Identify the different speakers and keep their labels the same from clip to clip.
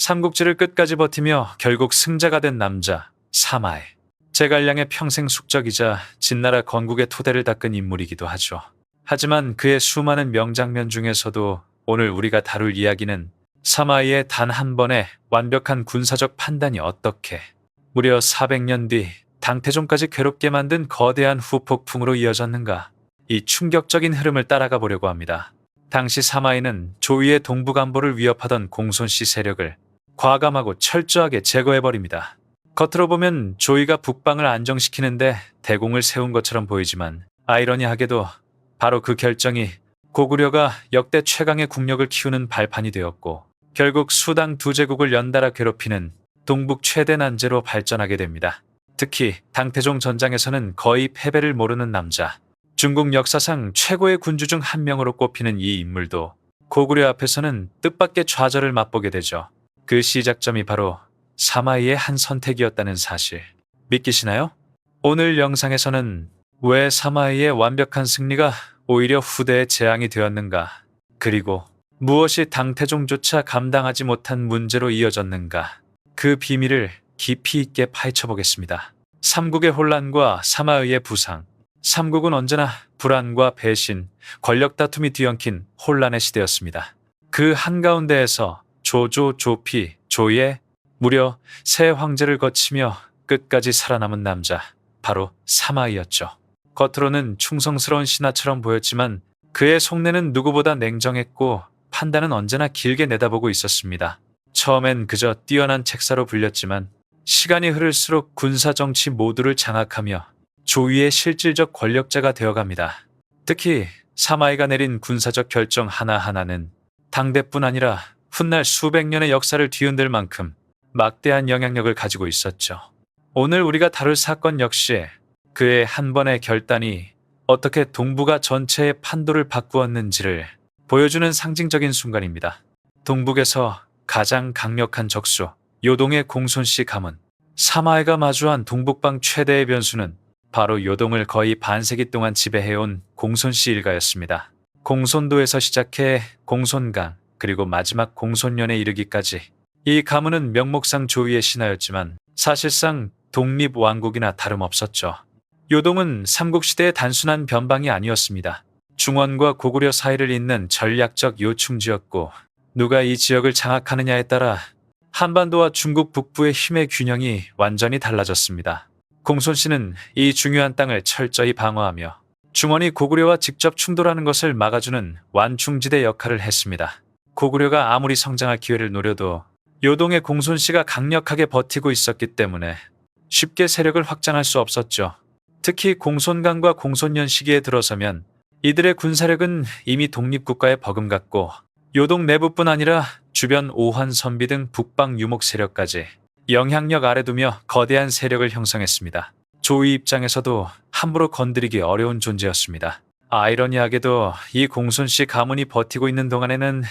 Speaker 1: 삼국지를 끝까지 버티며 결국 승자가 된 남자, 사마에. 제갈량의 평생 숙적이자 진나라 건국의 토대를 닦은 인물이기도 하죠. 하지만 그의 수많은 명장면 중에서도 오늘 우리가 다룰 이야기는 사마이의 단 한 번의 완벽한 군사적 판단이 어떻게 무려 400년 뒤 당태종까지 괴롭게 만든 거대한 후폭풍으로 이어졌는가. 이 충격적인 흐름을 따라가 보려고 합니다. 당시 사마이는 조이의 동북안보를 위협하던 공손씨 세력을 과감하고 철저하게 제거해버립니다. 겉으로 보면 조이가 북방을 안정시키는데 대공을 세운 것처럼 보이지만 아이러니하게도 바로 그 결정이 고구려가 역대 최강의 국력을 키우는 발판이 되었고 결국 수당 두 제국을 연달아 괴롭히는 동북 최대 난제로 발전하게 됩니다. 특히 당태종 전장에서는 거의 패배를 모르는 남자, 중국 역사상 최고의 군주 중 한 명으로 꼽히는 이 인물도 고구려 앞에서는 뜻밖의 좌절을 맛보게 되죠. 그 시작점이 바로 사마이의 한 선택이었다는 사실. 믿기시나요? 오늘 영상에서는 왜 사마이의 완벽한 승리가 오히려 후대의 재앙이 되었는가, 그리고 무엇이 당태종조차 감당하지 못한 문제로 이어졌는가, 그 비밀을 깊이 있게 파헤쳐 보겠습니다. 삼국의 혼란과 사마의의 부상. 삼국은 언제나 불안과 배신, 권력 다툼이 뒤엉킨 혼란의 시대였습니다. 그 한가운데에서 조조, 조피, 조예, 무려 세 황제를 거치며 끝까지 살아남은 남자, 바로 사마이였죠. 겉으로는 충성스러운 신하처럼 보였지만 그의 속내는 누구보다 냉정했고 판단은 언제나 길게 내다보고 있었습니다. 처음엔 그저 뛰어난 책사로 불렸지만 시간이 흐를수록 군사 정치 모두를 장악하며 조위의 실질적 권력자가 되어갑니다. 특히 사마이가 내린 군사적 결정 하나하나는 당대뿐 아니라 훗날 수백 년의 역사를 뒤흔들 만큼 막대한 영향력을 가지고 있었죠. 오늘 우리가 다룰 사건 역시 그의 한 번의 결단이 어떻게 동북아 전체의 판도를 바꾸었는지를 보여주는 상징적인 순간입니다. 동북에서 가장 강력한 적수, 요동의 공손씨 가문. 사마이가 마주한 동북방 최대의 변수는 바로 요동을 거의 반세기 동안 지배해온 공손씨 일가였습니다. 공손도에서 시작해 공손강, 그리고 마지막 공손년에 이르기까지 이 가문은 명목상 조위의 신하였지만 사실상 독립왕국이나 다름없었죠. 요동은 삼국시대의 단순한 변방이 아니었습니다. 중원과 고구려 사이를 잇는 전략적 요충지였고 누가 이 지역을 장악하느냐에 따라 한반도와 중국 북부의 힘의 균형이 완전히 달라졌습니다. 공손씨는 이 중요한 땅을 철저히 방어하며 중원이 고구려와 직접 충돌하는 것을 막아주는 완충지대 역할을 했습니다. 고구려가 아무리 성장할 기회를 노려도 요동의 공손씨가 강력하게 버티고 있었기 때문에 쉽게 세력을 확장할 수 없었죠. 특히 공손강과 공손년 시기에 들어서면 이들의 군사력은 이미 독립국가에 버금갔고 요동 내부뿐 아니라 주변 오한 선비 등 북방 유목 세력까지 영향력 아래 두며 거대한 세력을 형성했습니다. 조위 입장에서도 함부로 건드리기 어려운 존재였습니다. 아이러니하게도 이 공손씨 가문이 버티고 있는 동안에는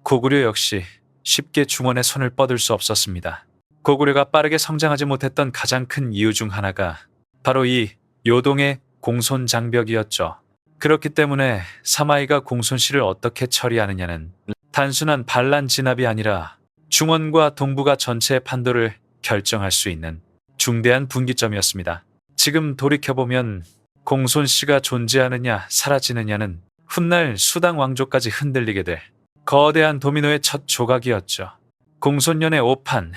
Speaker 1: 고구려 역시 쉽게 중원의 손을 뻗을 수 없었습니다. 고구려가 빠르게 성장하지 못했던 가장 큰 이유 중 하나가 바로 이 요동의 공손 장벽이었죠. 그렇기 때문에 사마이가 공손씨를 어떻게 처리하느냐는 단순한 반란 진압이 아니라 중원과 동북아 전체의 판도를 결정할 수 있는 중대한 분기점이었습니다. 지금 돌이켜보면 공손씨가 존재하느냐 사라지느냐는 훗날 수당 왕조까지 흔들리게 될 거대한 도미노의 첫 조각이었죠. 공손년의 오판,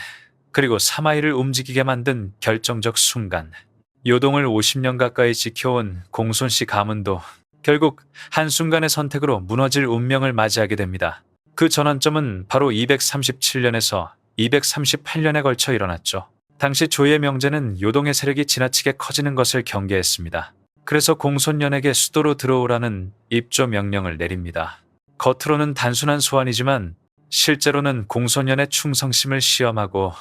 Speaker 1: 그리고 사마이를 움직이게 만든 결정적 순간. 요동을 50년 가까이 지켜온 공손씨 가문도 결국 한순간의 선택으로 무너질 운명을 맞이하게 됩니다. 그 전환점은 바로 237년에서 238년에 걸쳐 일어났죠. 당시 조의 명제는 요동의 세력이 지나치게 커지는 것을 경계했습니다. 그래서 공손년에게 수도로 들어오라는 입조 명령을 내립니다. 겉으로는 단순한 소환이지만 실제로는 공손년의 충성심을 시험하고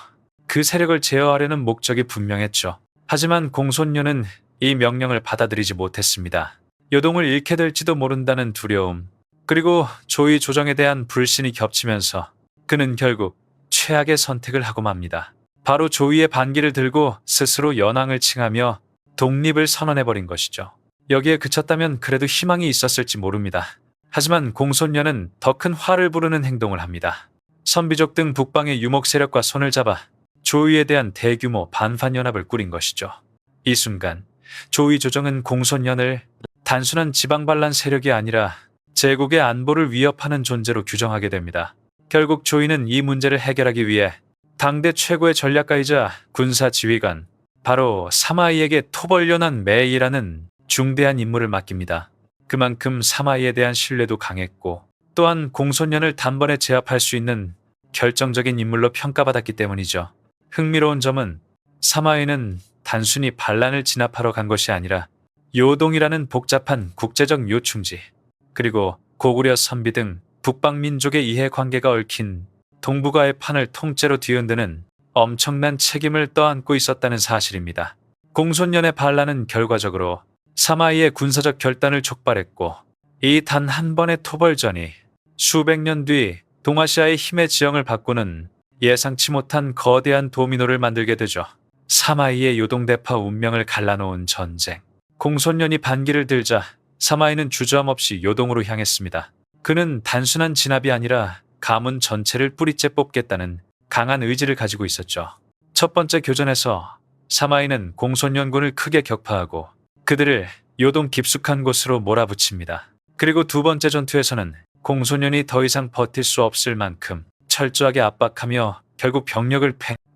Speaker 1: 그 세력을 제어하려는 목적이 분명했죠. 하지만 공손년은 이 명령을 받아들이지 못했습니다. 요동을 잃게 될지도 모른다는 두려움, 그리고 조의 조정에 대한 불신이 겹치면서 그는 결국 최악의 선택을 하고 맙니다. 바로 조의의 반기를 들고 스스로 연왕을 칭하며 독립을 선언해버린 것이죠. 여기에 그쳤다면 그래도 희망이 있었을지 모릅니다. 하지만 공손년은 더 큰 화를 부르는 행동을 합니다. 선비족 등 북방의 유목 세력과 손을 잡아 조위에 대한 대규모 반반 연합을 꾸린 것이죠. 이 순간 조위 조정은 공손연을 단순한 지방 반란 세력이 아니라 제국의 안보를 위협하는 존재로 규정하게 됩니다. 결국 조위는 이 문제를 해결하기 위해 당대 최고의 전략가이자 군사 지휘관, 바로 사마이에게 토벌연한 매이라는 중대한 임무를 맡깁니다. 그만큼 사마이에 대한 신뢰도 강했고 또한 공손연을 단번에 제압할 수 있는 결정적인 인물로 평가받았기 때문이죠. 흥미로운 점은 사마이는 단순히 반란을 진압하러 간 것이 아니라 요동이라는 복잡한 국제적 요충지, 그리고 고구려 선비 등 북방민족의 이해관계가 얽힌 동북아의 판을 통째로 뒤흔드는 엄청난 책임을 떠안고 있었다는 사실입니다. 공손연의 반란은 결과적으로 사마이의 군사적 결단을 촉발했고, 이 단 한 번의 토벌전이 수백 년 뒤 동아시아의 힘의 지형을 바꾸는 예상치 못한 거대한 도미노를 만들게 되죠. 사마이의 요동대파 운명을 갈라놓은 전쟁. 공손연이 반기를 들자 사마이는 주저함없이 요동으로 향했습니다. 그는 단순한 진압이 아니라 가문 전체를 뿌리째 뽑겠다는 강한 의지를 가지고 있었죠. 첫 번째 교전에서 사마이는 공손연군을 크게 격파하고 그들을 요동 깊숙한 곳으로 몰아붙입니다. 그리고 두 번째 전투에서는 공손연이 더 이상 버틸 수 없을 만큼 철저하게 압박하며 결국 병력을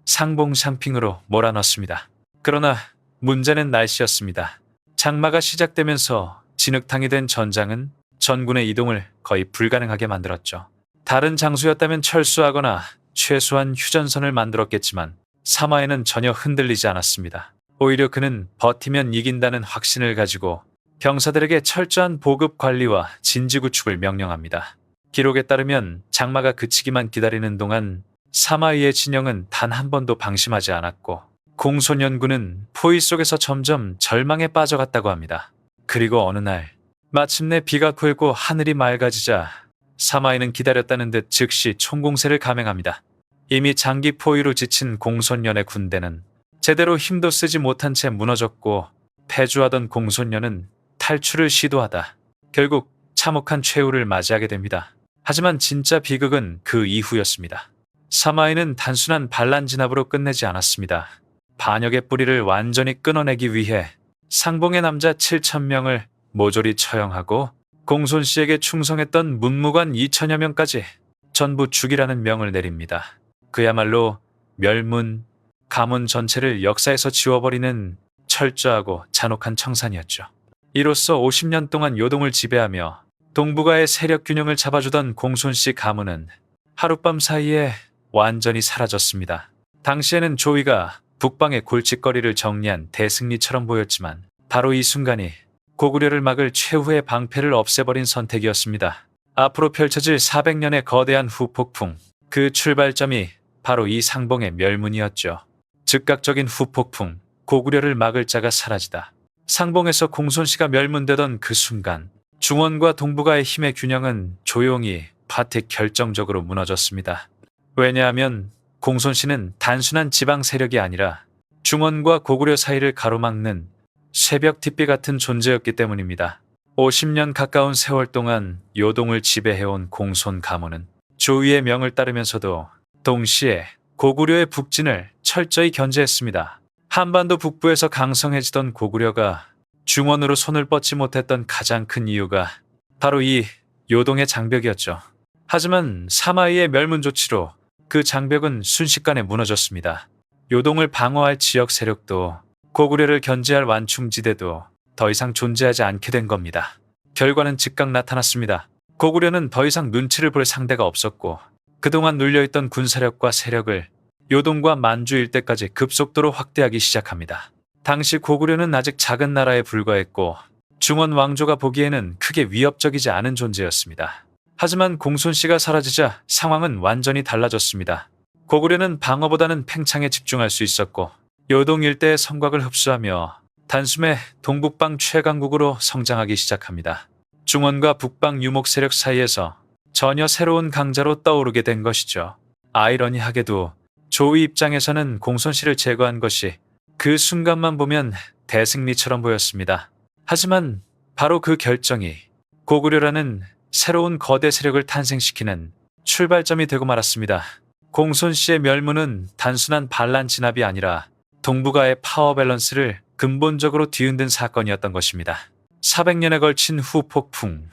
Speaker 1: 상봉상핑으로 몰아넣습니다. 그러나 문제는 날씨였습니다. 장마가 시작되면서 진흙탕이 된 전장은 전군의 이동을 거의 불가능하게 만들었죠. 다른 장소였다면 철수하거나 최소한 휴전선을 만들었겠지만 사마이는 전혀 흔들리지 않았습니다. 오히려 그는 버티면 이긴다는 확신을 가지고 병사들에게 철저한 보급 관리와 진지 구축을 명령합니다. 기록에 따르면 장마가 그치기만 기다리는 동안 사마이의 진영은 단 한 번도 방심하지 않았고 공손연군은 포위 속에서 점점 절망에 빠져갔다고 합니다. 그리고 어느 날 마침내 비가 굴고 하늘이 맑아지자 사마이는 기다렸다는 듯 즉시 총공세를 감행합니다. 이미 장기 포위로 지친 공손연의 군대는 제대로 힘도 쓰지 못한 채 무너졌고 패주하던 공손연은 탈출을 시도하다 결국 참혹한 최후를 맞이하게 됩니다. 하지만 진짜 비극은 그 이후였습니다. 사마이는 단순한 반란 진압으로 끝내지 않았습니다. 반역의 뿌리를 완전히 끊어내기 위해 상봉의 남자 7,000명을 모조리 처형하고 공손 씨에게 충성했던 문무관 2,000여 명까지 전부 죽이라는 명을 내립니다. 그야말로 멸문, 가문 전체를 역사에서 지워버리는 철저하고 잔혹한 청산이었죠. 이로써 50년 동안 요동을 지배하며 동북아의 세력 균형을 잡아주던 공손 씨 가문은 하룻밤 사이에 완전히 사라졌습니다. 당시에는 조위가 북방의 골칫거리를 정리한 대승리처럼 보였지만 바로 이 순간이 고구려를 막을 최후의 방패를 없애버린 선택이었습니다. 앞으로 펼쳐질 400년의 거대한 후폭풍, 그 출발점이 바로 이 상봉의 멸문이었죠. 즉각적인 후폭풍, 고구려를 막을 자가 사라지다. 상봉에서 공손씨가 멸문되던 그 순간 중원과 동북아의 힘의 균형은 조용히 파택 결정적으로 무너졌습니다. 왜냐하면 공손씨는 단순한 지방 세력이 아니라 중원과 고구려 사이를 가로막는 새벽 뒷비 같은 존재였기 때문입니다. 50년 가까운 세월 동안 요동을 지배해온 공손 가문은 조위의 명을 따르면서도 동시에 고구려의 북진을 철저히 견제했습니다. 한반도 북부에서 강성해지던 고구려가 중원으로 손을 뻗지 못했던 가장 큰 이유가 바로 이 요동의 장벽이었죠. 하지만 사마이의 멸문 조치로 그 장벽은 순식간에 무너졌습니다. 요동을 방어할 지역 세력도 고구려를 견제할 완충지대도 더 이상 존재하지 않게 된 겁니다. 결과는 즉각 나타났습니다. 고구려는 더 이상 눈치를 볼 상대가 없었고 그동안 눌려있던 군사력과 세력을 요동과 만주 일대까지 급속도로 확대하기 시작합니다. 당시 고구려는 아직 작은 나라에 불과했고 중원 왕조가 보기에는 크게 위협적이지 않은 존재였습니다. 하지만 공손씨가 사라지자 상황은 완전히 달라졌습니다. 고구려는 방어보다는 팽창에 집중할 수 있었고 요동 일대의 성곽을 흡수하며 단숨에 동북방 최강국으로 성장하기 시작합니다. 중원과 북방 유목 세력 사이에서 전혀 새로운 강자로 떠오르게 된 것이죠. 아이러니하게도 조위 입장에서는 공손씨를 제거한 것이 그 순간만 보면 대승리처럼 보였습니다. 하지만 바로 그 결정이 고구려라는 새로운 거대 세력을 탄생시키는 출발점이 되고 말았습니다. 공손 씨의 멸문은 단순한 반란 진압이 아니라 동북아의 파워 밸런스를 근본적으로 뒤흔든 사건이었던 것입니다. 400년에 걸친 후폭풍,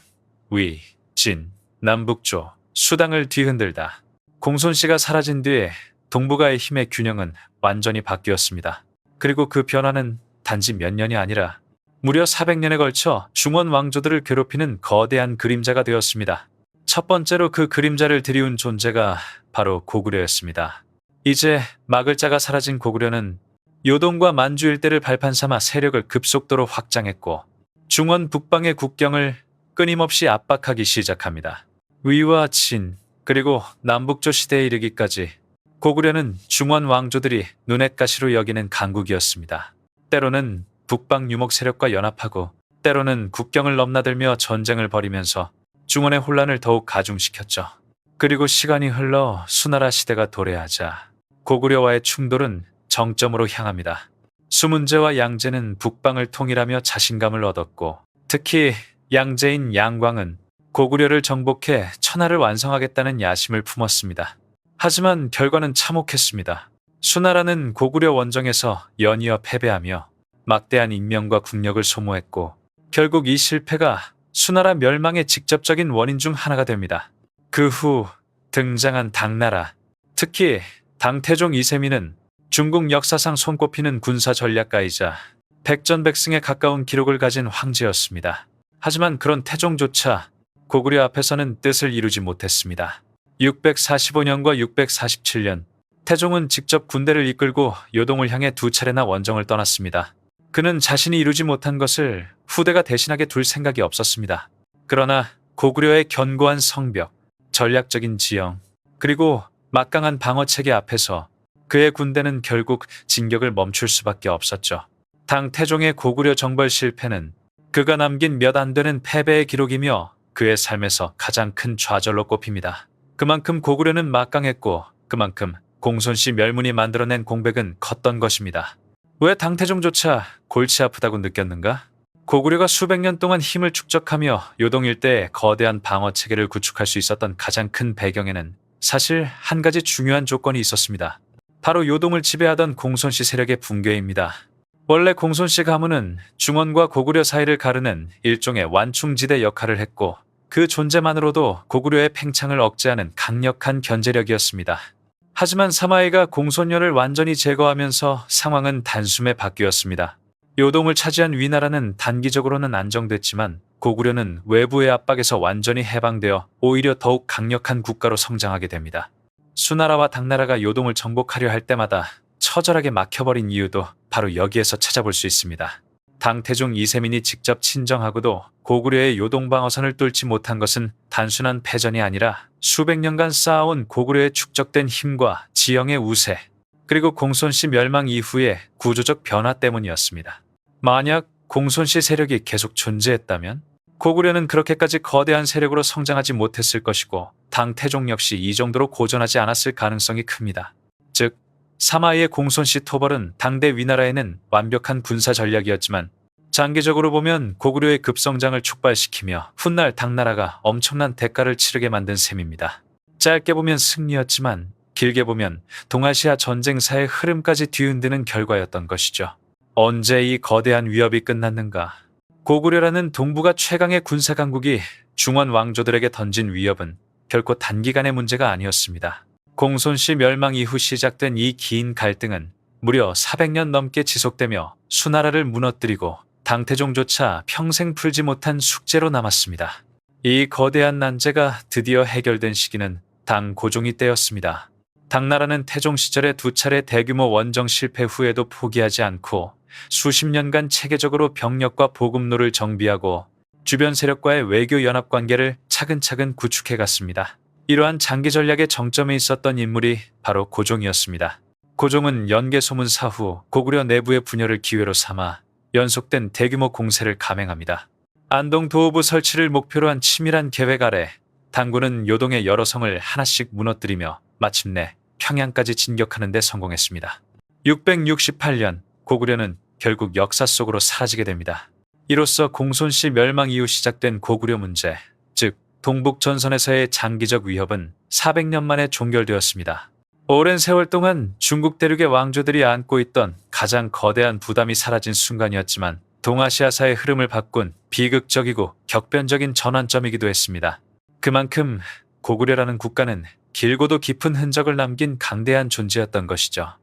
Speaker 1: 위, 진, 남북조, 수당을 뒤흔들다. 공손 씨가 사라진 뒤에 동북아의 힘의 균형은 완전히 바뀌었습니다. 그리고 그 변화는 단지 몇 년이 아니라 무려 400년에 걸쳐 중원 왕조들을 괴롭히는 거대한 그림자가 되었습니다. 첫 번째로 그 그림자를 들이운 존재가 바로 고구려였습니다. 이제 막을 자가 사라진 고구려는 요동과 만주 일대를 발판 삼아 세력을 급속도로 확장했고 중원 북방의 국경을 끊임없이 압박하기 시작합니다. 위와 진, 그리고 남북조 시대에 이르기까지 고구려는 중원 왕조들이 눈엣가시로 여기는 강국이었습니다. 때로는 북방 유목 세력과 연합하고 때로는 국경을 넘나들며 전쟁을 벌이면서 중원의 혼란을 더욱 가중시켰죠. 그리고 시간이 흘러 수나라 시대가 도래하자 고구려와의 충돌은 정점으로 향합니다. 수문제와 양제는 북방을 통일하며 자신감을 얻었고 특히 양제인 양광은 고구려를 정복해 천하를 완성하겠다는 야심을 품었습니다. 하지만 결과는 참혹했습니다. 수나라는 고구려 원정에서 연이어 패배하며 막대한 인명과 국력을 소모했고 결국 이 실패가 수나라 멸망의 직접적인 원인 중 하나가 됩니다. 그 후 등장한 당나라, 특히 당태종 이세민은 중국 역사상 손꼽히는 군사 전략가이자 백전백승에 가까운 기록을 가진 황제였습니다. 하지만 그런 태종조차 고구려 앞에서는 뜻을 이루지 못했습니다. 645년과 647년 태종은 직접 군대를 이끌고 요동을 향해 2차례나 원정을 떠났습니다. 그는 자신이 이루지 못한 것을 후대가 대신하게 둘 생각이 없었습니다. 그러나 고구려의 견고한 성벽, 전략적인 지형, 그리고 막강한 방어체계 앞에서 그의 군대는 결국 진격을 멈출 수밖에 없었죠. 당 태종의 고구려 정벌 실패는 그가 남긴 몇 안 되는 패배의 기록이며 그의 삶에서 가장 큰 좌절로 꼽힙니다. 그만큼 고구려는 막강했고 그만큼 공손씨 멸문이 만들어낸 공백은 컸던 것입니다. 왜 당태종조차 골치 아프다고 느꼈는가? 고구려가 수백 년 동안 힘을 축적하며 요동 일대에 거대한 방어 체계를 구축할 수 있었던 가장 큰 배경에는 사실 한 가지 중요한 조건이 있었습니다. 바로 요동을 지배하던 공손씨 세력의 붕괴입니다. 원래 공손씨 가문은 중원과 고구려 사이를 가르는 일종의 완충지대 역할을 했고 그 존재만으로도 고구려의 팽창을 억제하는 강력한 견제력이었습니다. 하지만 사마이가 공손녀를 완전히 제거하면서 상황은 단숨에 바뀌었습니다. 요동을 차지한 위나라는 단기적으로는 안정됐지만 고구려는 외부의 압박에서 완전히 해방되어 오히려 더욱 강력한 국가로 성장하게 됩니다. 수나라와 당나라가 요동을 정복하려 할 때마다 처절하게 막혀버린 이유도 바로 여기에서 찾아볼 수 있습니다. 당태종 이세민이 직접 친정하고도 고구려의 요동 방어선을 뚫지 못한 것은 단순한 패전이 아니라 수백 년간 쌓아온 고구려의 축적된 힘과 지형의 우세, 그리고 공손씨 멸망 이후의 구조적 변화 때문이었습니다. 만약 공손씨 세력이 계속 존재했다면 고구려는 그렇게까지 거대한 세력으로 성장하지 못했을 것이고 당태종 역시 이 정도로 고전하지 않았을 가능성이 큽니다. 즉, 사마이의 공손씨 토벌은 당대 위나라에는 완벽한 군사 전략이었지만 장기적으로 보면 고구려의 급성장을 촉발시키며 훗날 당나라가 엄청난 대가를 치르게 만든 셈입니다. 짧게 보면 승리였지만 길게 보면 동아시아 전쟁사의 흐름까지 뒤흔드는 결과였던 것이죠. 언제 이 거대한 위협이 끝났는가? 고구려라는 동북아 최강의 군사 강국이 중원 왕조들에게 던진 위협은 결코 단기간의 문제가 아니었습니다. 공손씨 멸망 이후 시작된 이 긴 갈등은 무려 400년 넘게 지속되며 수나라를 무너뜨리고 당태종조차 평생 풀지 못한 숙제로 남았습니다. 이 거대한 난제가 드디어 해결된 시기는 당 고종이 때였습니다. 당나라는 태종 시절에 2차례 대규모 원정 실패 후에도 포기하지 않고 수십 년간 체계적으로 병력과 보급로를 정비하고 주변 세력과의 외교 연합 관계를 차근차근 구축해갔습니다. 이러한 장기 전략의 정점에 있었던 인물이 바로 고종이었습니다. 고종은 연개 소문 사후 고구려 내부의 분열을 기회로 삼아 연속된 대규모 공세를 감행합니다. 안동 도읍부 설치를 목표로 한 치밀한 계획 아래 당군은 요동의 여러 성을 하나씩 무너뜨리며 마침내 평양까지 진격하는 데 성공했습니다. 668년 고구려는 결국 역사 속으로 사라지게 됩니다. 이로써 공손씨 멸망 이후 시작된 고구려 문제, 즉 동북 전선에서의 장기적 위협은 400년 만에 종결되었습니다. 오랜 세월 동안 중국 대륙의 왕조들이 안고 있던 가장 거대한 부담이 사라진 순간이었지만 동아시아사의 흐름을 바꾼 비극적이고 격변적인 전환점이기도 했습니다. 그만큼 고구려라는 국가는 길고도 깊은 흔적을 남긴 강대한 존재였던 것이죠.